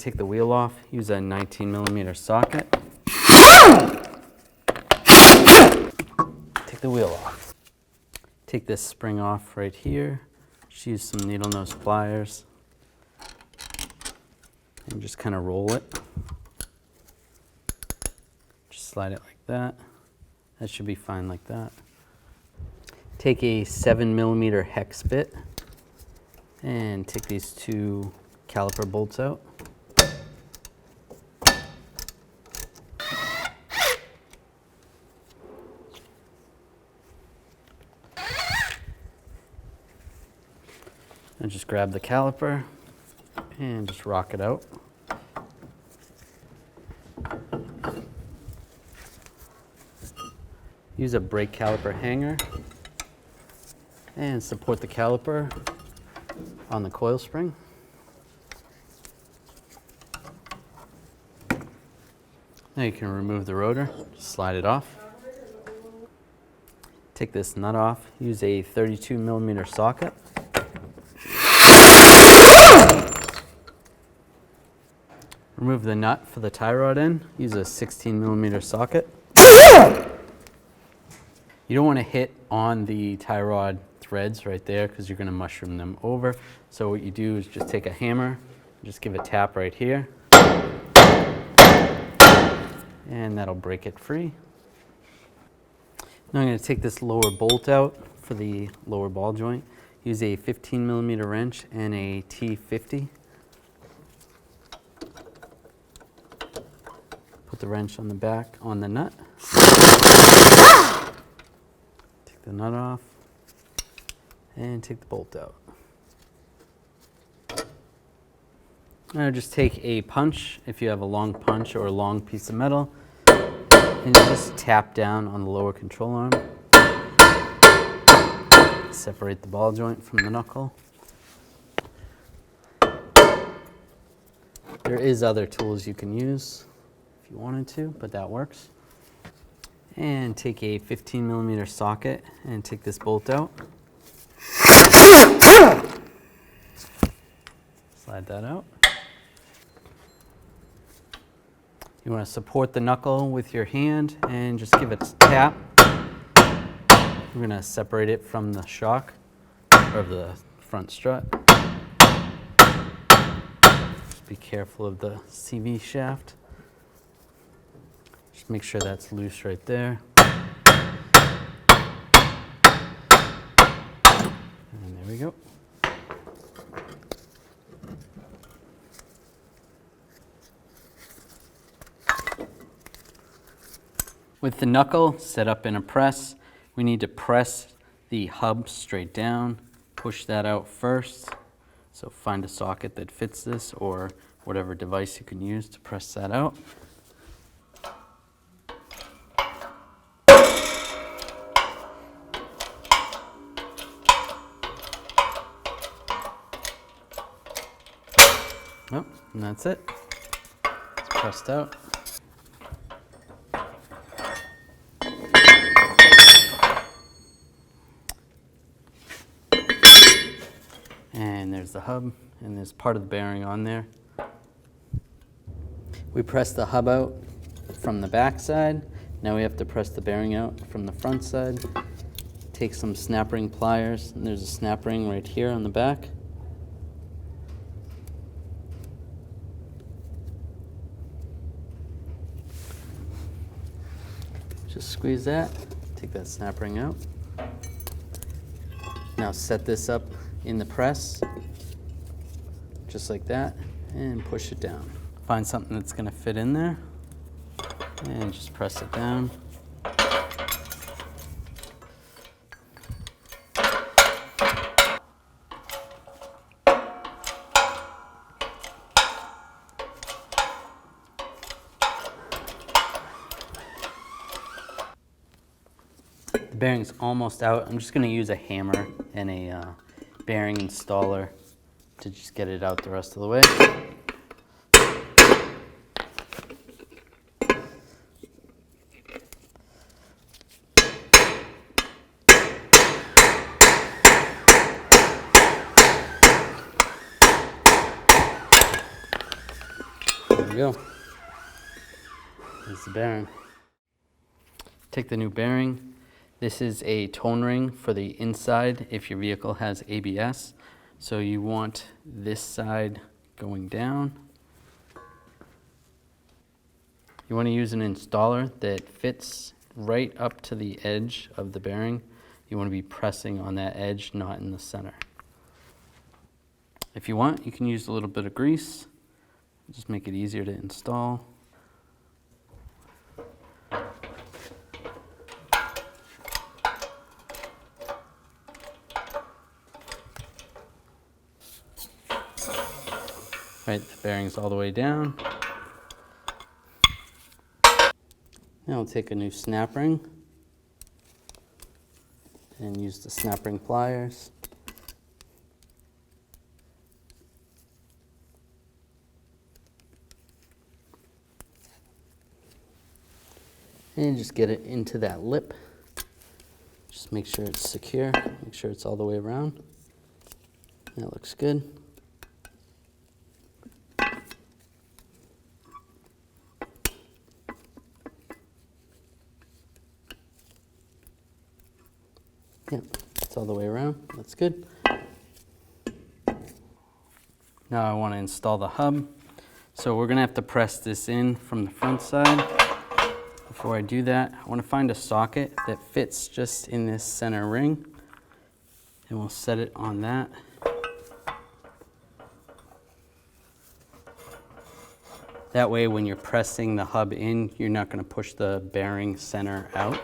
take the wheel off, use a 19mm socket. Take the wheel off. Take this spring off right here. Just use some needle nose pliers and just kind of roll it. Just slide it like that. That should be fine like that. Take a 7mm hex bit and take these two caliper bolts out. And just grab the caliper and just rock it out. Use a brake caliper hanger and support the caliper on the coil spring. Now you can remove the rotor, just slide it off. Take this nut off, use a 32mm socket. Remove the nut for the tie rod end, use a 16mm socket. You don't want to hit on the tie rod threads right there because you're going to mushroom them over. So what you do is just take a hammer, just give a tap right here, and that'll break it free. Now I'm going to take this lower bolt out for the lower ball joint. Use a 15mm wrench and a T50. Put the wrench on the back on the nut. Take the nut off and take the bolt out. Now just take a punch, if you have a long punch or a long piece of metal, and you just tap down on the lower control arm. Separate the ball joint from the knuckle. There is other tools you can use if you wanted to, but that works. And take a 15mm socket and take this bolt out. Slide that out. You want to support the knuckle with your hand and just give it a tap. We're going to separate it from the shock or the front strut. Just be careful of the CV shaft. Just make sure that's loose right there. And there we go. With the knuckle set up in a press, we need to press the hub straight down, push that out first. So find a socket that fits this or whatever device you can use to press that out. Oh, and that's it. It's pressed out. And there's the hub, and there's part of the bearing on there. We press the hub out from the back side. Now we have to press the bearing out from the front side. Take some snap ring pliers, and there's a snap ring right here on the back. Just squeeze that, take that snap ring out. Now set this up in the press, just like that, and push it down. Find something that's going to fit in there, and just press it down. The bearing's almost out. I'm just going to use a hammer and a bearing installer to just get it out the rest of the way. we go. There's the bearing. Take the new bearing. This is a tone ring for the inside if your vehicle has ABS. So you want this side going down. You want to use an installer that fits right up to the edge of the bearing. You want to be pressing on that edge, not in the center. If you want, you can use a little bit of grease. Just make it easier to install. Right, the bearing's all the way down. Now I'll take a new snap ring and use the snap ring pliers. And just get it into that lip. Just make sure it's secure, make sure it's all the way around. That looks good. Yep, it's all the way around, that's good. Now I want to install the hub. So we're going to have to press this in from the front side. Before I do that, I want to find a socket that fits just in this center ring, and we'll set it on that. That way when you're pressing the hub in, you're not going to push the bearing center out.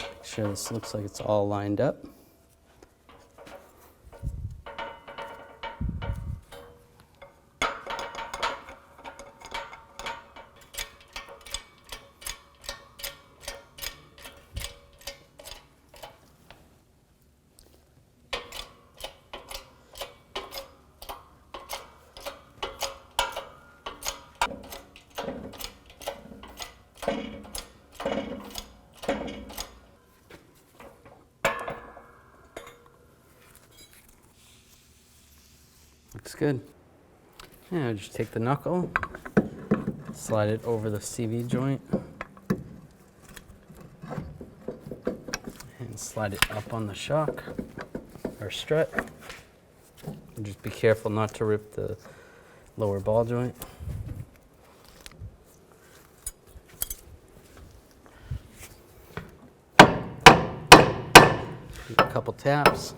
Make sure this looks like it's all lined up. Looks good. Now just take the knuckle, slide it over the CV joint, and slide it up on the shock or strut. And just be careful not to rip the lower ball joint. Do a couple taps.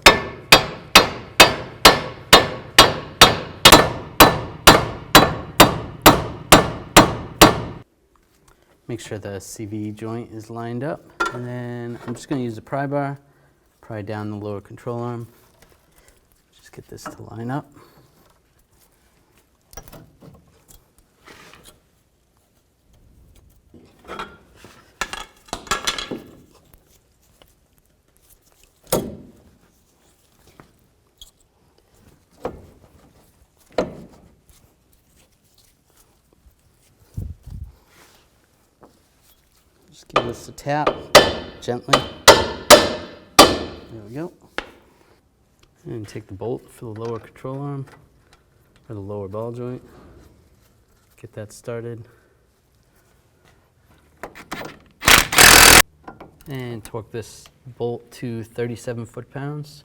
Make sure the CV joint is lined up, and then I'm just going to use a pry bar, pry down the lower control arm. Just get this to line up. Just give this a tap gently. There we go. And take the bolt for the lower control arm, or the lower ball joint. Get that started. And torque this bolt to 37 foot-pounds.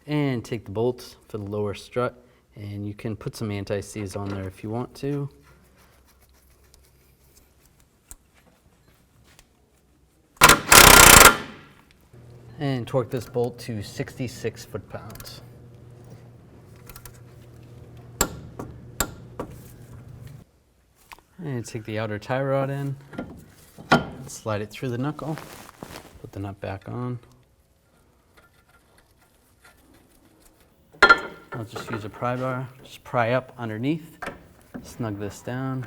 And take the bolts for the lower strut, and you can put some anti-seize on there if you want to. And torque this bolt to 66 foot-pounds. And take the outer tie rod in, slide it through the knuckle, put the nut back on. I'll just use a pry bar, just pry up underneath, snug this down.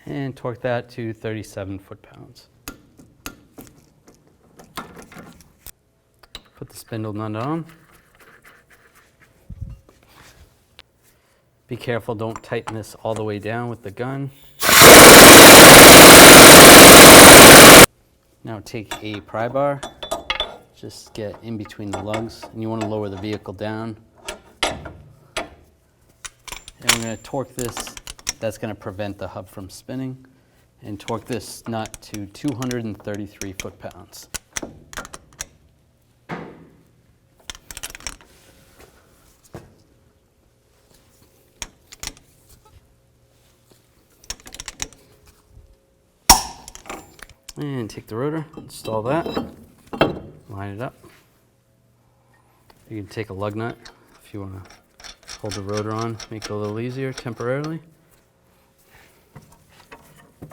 And torque that to 37 foot-pounds. Put the spindle nut on. Be careful, don't tighten this all the way down with the gun. Now take a pry bar, just get in between the lugs, and you want to lower the vehicle down. And we're going to torque this, that's going to prevent the hub from spinning, and torque this nut to 233 foot-pounds. And take the rotor, install that, line it up. You can take a lug nut if you want to hold the rotor on, make it a little easier temporarily.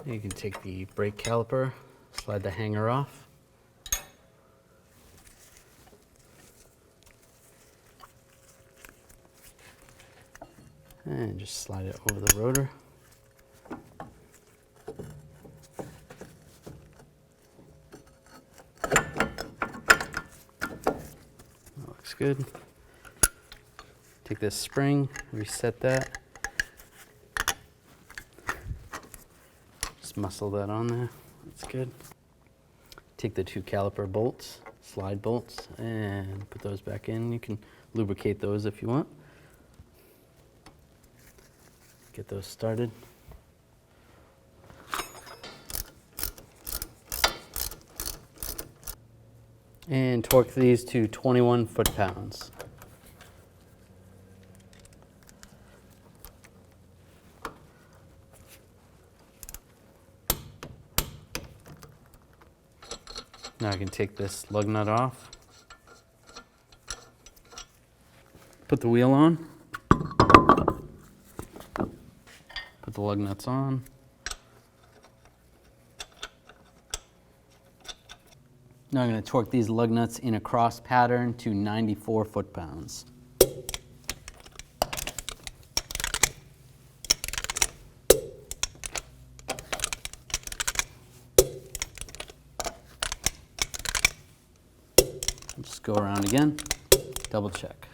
You can take the brake caliper, slide the hanger off. And just slide it over the rotor. Looks good. Take this spring, reset that. Just muscle that on there. That's good. Take the 2 caliper bolts, slide bolts, and put those back in. You can lubricate those if you want. Get those started. And torque these to 21 foot-pounds. Now I can take this lug nut off, put the wheel on, put the lug nuts on. Now I'm going to torque these lug nuts in a cross pattern to 94 foot-pounds. Just go around again, double check.